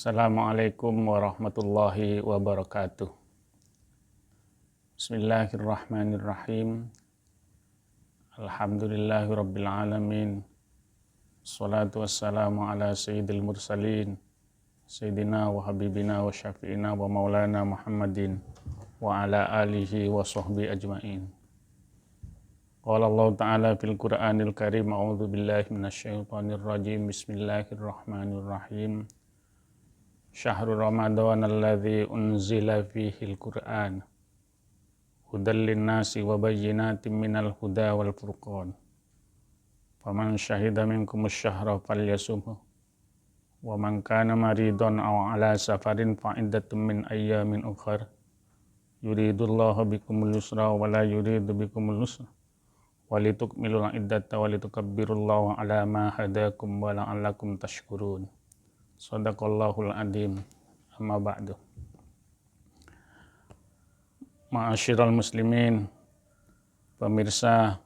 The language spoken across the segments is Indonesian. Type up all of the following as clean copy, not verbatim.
Assalamualaikum warahmatullahi wabarakatuh. Bismillahirrahmanirrahim. Alhamdulillahirabbil alamin. Wassalatu wassalamu ala sayyidil mursalin, sayyidina wa habibina wa syafi'ina wa maulana Muhammadin wa ala alihi wa sahbihi ajmain. Qala Allah Ta'ala fil Qur'anil Karim, a'udzu billahi minasyaitonir rajim. Bismillahirrahmanirrahim. Syahrul Ramadan alladzi unzila fihil Qur'an hudal linnasi wa bayyinatin minal huda wal furqan. Faman syahida minkumus syahra falyasumhu wa man kana maridun aw ala safarin fa iddatun min ayyamin ukhra. Yuridullahu bikumul yusra wa la yuridu bikumul usra wa litukmilul iddata wa litukabbirullaha ala ma hadakum wa la'allakum tashkurun. Shadaqallahul adzim. Amma ba'du. Ma'asyiral muslimin, pemirsa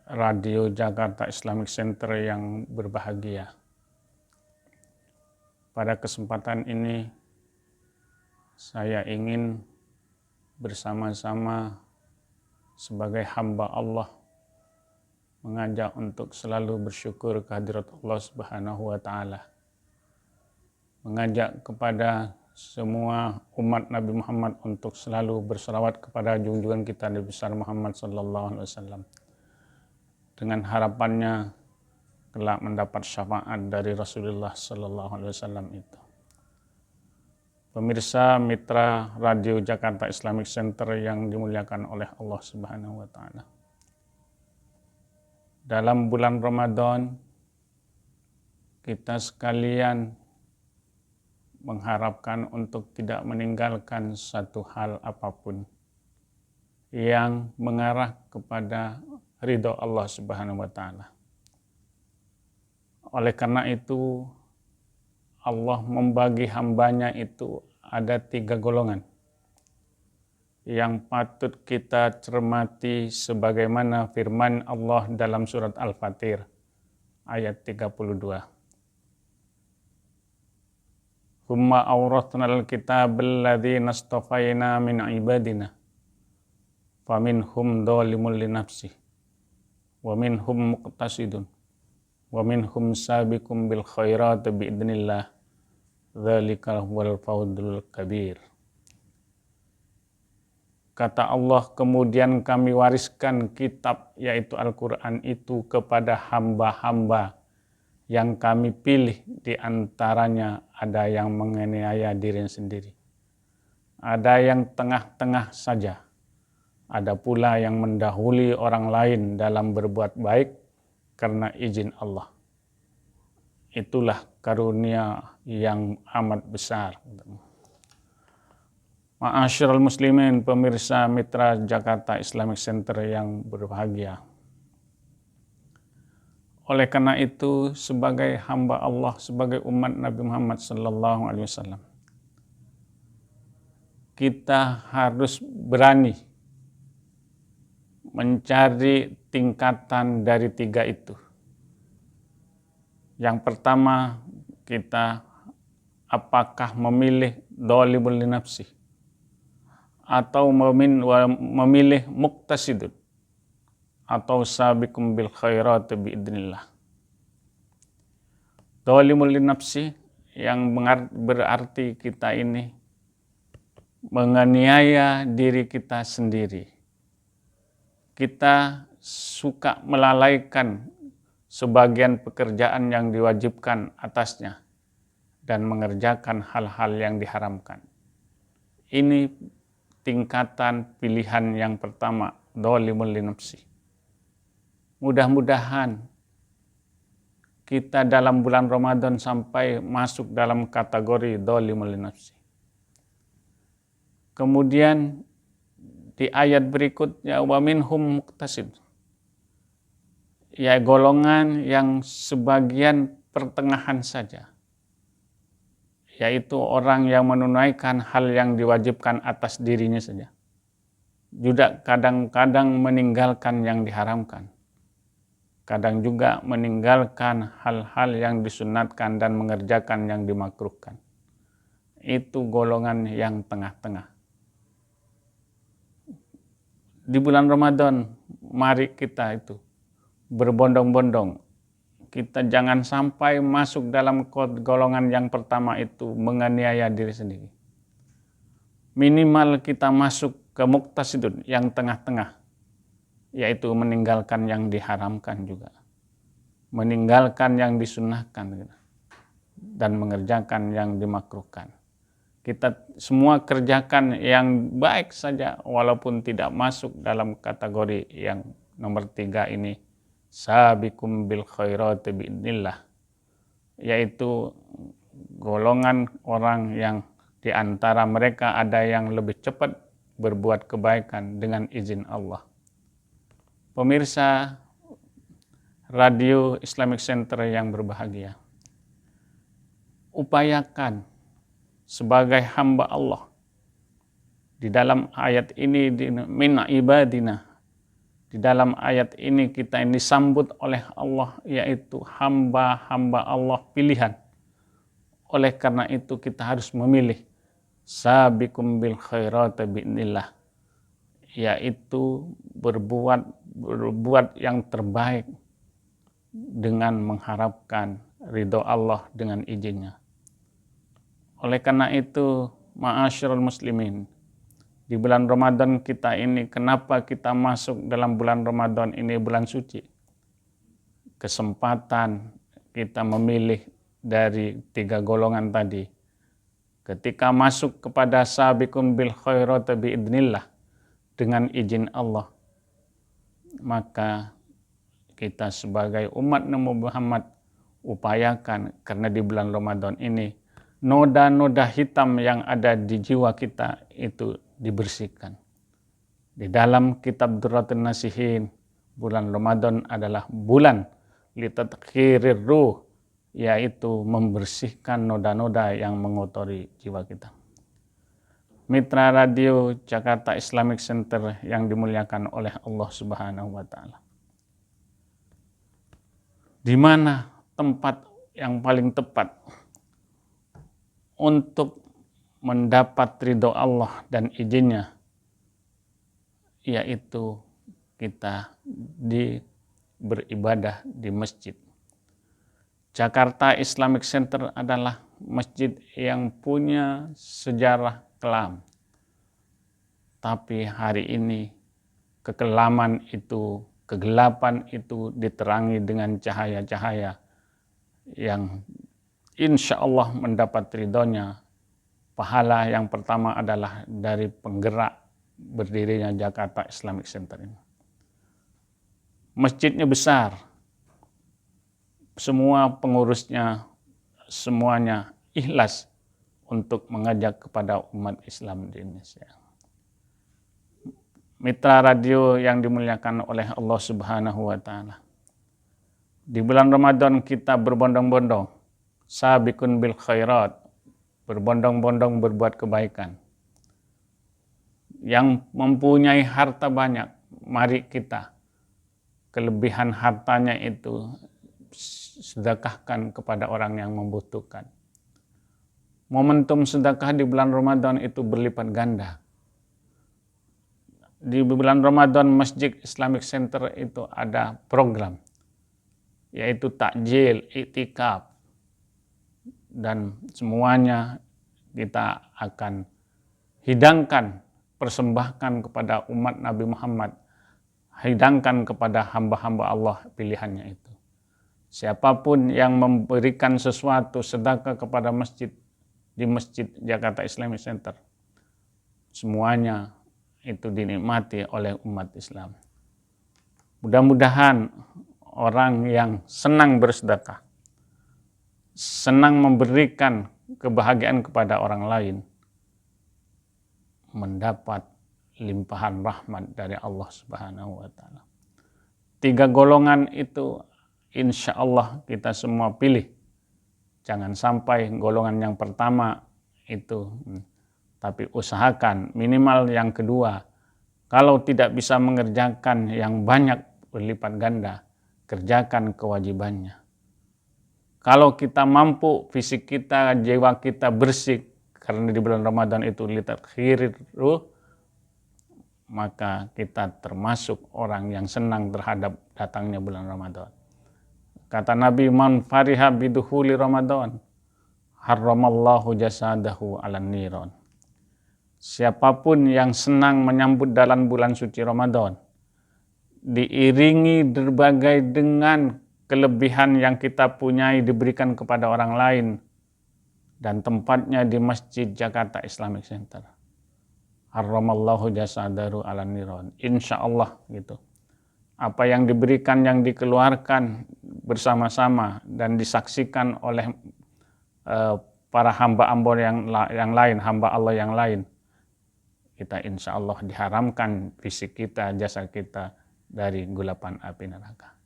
Radio Jakarta Islamic Center yang berbahagia. Pada kesempatan ini saya ingin bersama-sama sebagai hamba Allah mengajak untuk selalu bersyukur kehadirat Allah Subhanahu wa taala. Mengajak kepada semua umat Nabi Muhammad untuk selalu berselawat kepada junjungan kita Nabi besar Muhammad sallallahu alaihi wasallam, dengan harapannya kelak mendapat syafaat dari Rasulullah sallallahu alaihi wasallam itu. Pemirsa mitra Radio Jakarta Islamic Center yang dimuliakan oleh Allah Subhanahu wa taala. Dalam bulan Ramadan kita sekalian mengharapkan untuk tidak meninggalkan satu hal apapun yang mengarah kepada ridho Allah Subhanahu wa taala. Oleh karena itu Allah membagi hambanya itu ada 3 golongan yang patut kita cermati sebagaimana firman Allah dalam surat Al-Fatir ayat 32. Thumma awrathnal kitabal ladzina istafaina min ibadina faminhum dzalimun linafsihi wa minhum muqtasidun wa minhum sabiqum bil khairati biidznillah dzalika huwal fawzul kabir. Kata Allah, kemudian kami wariskan kitab yaitu Al-Quran itu kepada hamba-hamba yang kami pilih. Di antaranya ada yang menganiaya dirinya sendiri, ada yang tengah-tengah saja, ada pula yang mendahului orang lain dalam berbuat baik karena izin Allah. Itulah karunia yang amat besar. Ma'asyiral muslimin, pemirsa mitra Jakarta Islamic Center yang berbahagia. Oleh karena itu, sebagai hamba Allah, sebagai umat Nabi Muhammad sallallahu alaihi wasallam, kita harus berani mencari tingkatan dari 3 itu. Yang pertama, kita apakah memilih dhalimul linafsi atau memilih muqtasidun atau sabiqum bil khairati biidznillah. Dhalimul linafsi yang berarti kita ini menganiaya diri kita sendiri. Kita suka melalaikan sebagian pekerjaan yang diwajibkan atasnya dan mengerjakan hal-hal yang diharamkan. Ini tingkatan pilihan yang pertama, dhalimul linafsi. Mudah-mudahan kita dalam bulan Ramadan sampai masuk dalam kategori dhalimul linafsi. Kemudian di ayat berikutnya, wa minhum muqtasid, ya golongan yang sebagian pertengahan saja, yaitu orang yang menunaikan hal yang diwajibkan atas dirinya saja, juga kadang-kadang meninggalkan yang diharamkan. kadang juga meninggalkan hal-hal yang disunatkan dan mengerjakan yang dimakruhkan. Itu golongan yang tengah-tengah. Di bulan Ramadan, mari kita itu berbondong-bondong. Kita jangan sampai masuk dalam golongan yang pertama itu menganiaya diri sendiri. Minimal kita masuk ke muqtasidun yang tengah-tengah, yaitu meninggalkan yang diharamkan juga, meninggalkan yang disunnahkan dan mengerjakan yang dimakruhkan. Kita semua kerjakan yang baik saja walaupun tidak masuk dalam kategori yang nomor 3 ini, sabiqum bil khairati biidznillah, yaitu golongan orang yang di antara mereka ada yang lebih cepat berbuat kebaikan dengan izin Allah. Pemirsa Radio Islamic Center yang berbahagia, upayakan sebagai hamba Allah. Di dalam ayat ini, min ibadina, di dalam ayat ini kita ini disambut oleh Allah, yaitu hamba-hamba Allah pilihan. Oleh karena itu kita harus memilih sabiqum bil khairati biidznillah, yaitu berbuat yang terbaik dengan mengharapkan ridho Allah dengan izinnya. Oleh karena itu, ma'asyiral muslimin, di bulan Ramadan kita ini, kenapa kita masuk dalam bulan Ramadan ini, bulan suci? Kesempatan kita memilih dari 3 golongan tadi. Ketika masuk kepada sabiqum bil khairati biidznillah, dengan izin Allah, maka kita sebagai umat Nabi Muhammad upayakan, karena di bulan Ramadan ini noda-noda hitam yang ada di jiwa kita itu dibersihkan. Di dalam kitab Durratun Nasihin, bulan Ramadan adalah bulan litadkhirir ruh, yaitu membersihkan noda-noda yang mengotori jiwa kita. Mitra Radio Jakarta Islamic Center yang dimuliakan oleh Allah Subhanahu wa taala. Di mana tempat yang paling tepat untuk mendapat ridho Allah dan izinnya, yaitu kita beribadah di masjid. Jakarta Islamic Center adalah masjid yang punya sejarah kelam. Tapi hari ini kegelapan itu diterangi dengan cahaya-cahaya yang insya Allah mendapat ridhonya. Pahala yang pertama adalah dari penggerak berdirinya Jakarta Islamic Center ini. Masjidnya besar, semua pengurusnya semuanya ikhlas untuk mengajak kepada umat Islam di Indonesia. Mitra radio yang dimuliakan oleh Allah Subhanahu wa taala. Di bulan Ramadan kita berbondong-bondong, sabiqun bil khairat, berbondong-bondong berbuat kebaikan. Yang mempunyai harta banyak, mari kita kelebihan hartanya itu sedekahkan kepada orang yang membutuhkan. Momentum sedekah di bulan Ramadan itu berlipat ganda. Di bulan Ramadan Masjid Islamic Center itu ada program, yaitu takjil, iktikaf, dan semuanya kita akan hidangkan, persembahkan kepada umat Nabi Muhammad, hidangkan kepada hamba-hamba Allah pilihannya itu. Siapapun yang memberikan sesuatu sedekah kepada masjid di Masjid Jakarta Islamic Center, semuanya itu dinikmati oleh umat Islam. Mudah-mudahan orang yang senang bersedekah, senang memberikan kebahagiaan kepada orang lain, mendapat limpahan rahmat dari Allah Subhanahu wa taala. 3 golongan itu insya Allah kita semua pilih. Jangan sampai golongan yang pertama itu, tapi usahakan minimal yang kedua. Kalau tidak bisa mengerjakan yang banyak berlipat ganda, kerjakan kewajibannya. Kalau kita mampu, fisik kita, jiwa kita bersih, karena di bulan Ramadan itu litakhiru, maka kita termasuk orang yang senang terhadap datangnya bulan Ramadan. Kata Nabi, man fariha biduhuli Ramadan, harramallahu jasadahu alan niron. Siapapun yang senang menyambut dalam bulan suci Ramadan, diiringi berbagai dengan kelebihan yang kita punyai diberikan kepada orang lain, dan tempatnya di Masjid Jakarta Islamic Center. Harramallahu jasadahu alan niron. Insya Allah gitu. Apa yang diberikan, yang dikeluarkan bersama-sama dan disaksikan oleh para hamba-hamba yang lain, hamba Allah yang lain, kita insya Allah diharamkan fisik kita, jasa kita dari gulapan api neraka.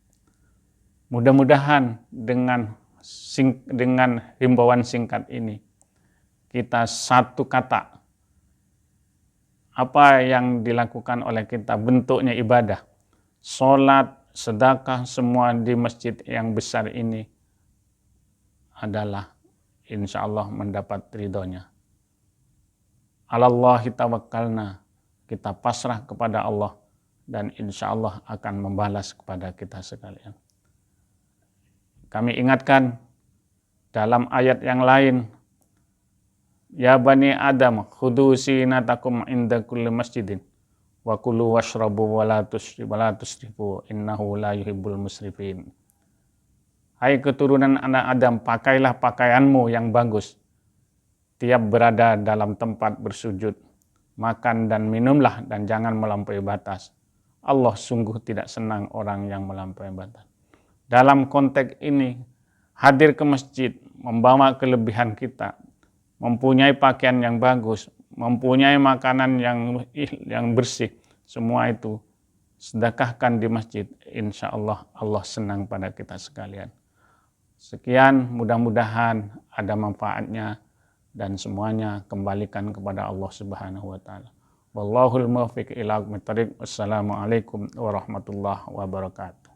Mudah-mudahan dengan himbauan singkat ini, kita satu kata, apa yang dilakukan oleh kita, bentuknya ibadah, sholat, sedekah, semua di masjid yang besar ini adalah insya Allah mendapat ridhonya. Alallahi tawakkalna, kita pasrah kepada Allah, dan insya Allah akan membalas kepada kita sekalian. Kami ingatkan dalam ayat yang lain, ya bani Adam, khudu sinatakum inda kulli masjidin, wa kulu washrabu wa la tusrifu, innahu la yuhibbul musrifin. Hai keturunan anak Adam, pakailah pakaianmu yang bagus tiap berada dalam tempat bersujud, makan dan minumlah, dan jangan melampaui batas. Allah sungguh tidak senang orang yang melampaui batas. Dalam konteks ini, hadir ke masjid, membawa kelebihan kita, mempunyai pakaian yang bagus, mempunyai makanan yang bersih, semua itu sedekahkan di masjid. Insya Allah, Allah senang pada kita sekalian. Sekian, mudah-mudahan ada manfaatnya, dan semuanya kembalikan kepada Allah Subhanahu wa Ta'ala. Wallahul muwaffiq ila aqwamit thoriq. Wassalamualaikum warahmatullahi wabarakatuh.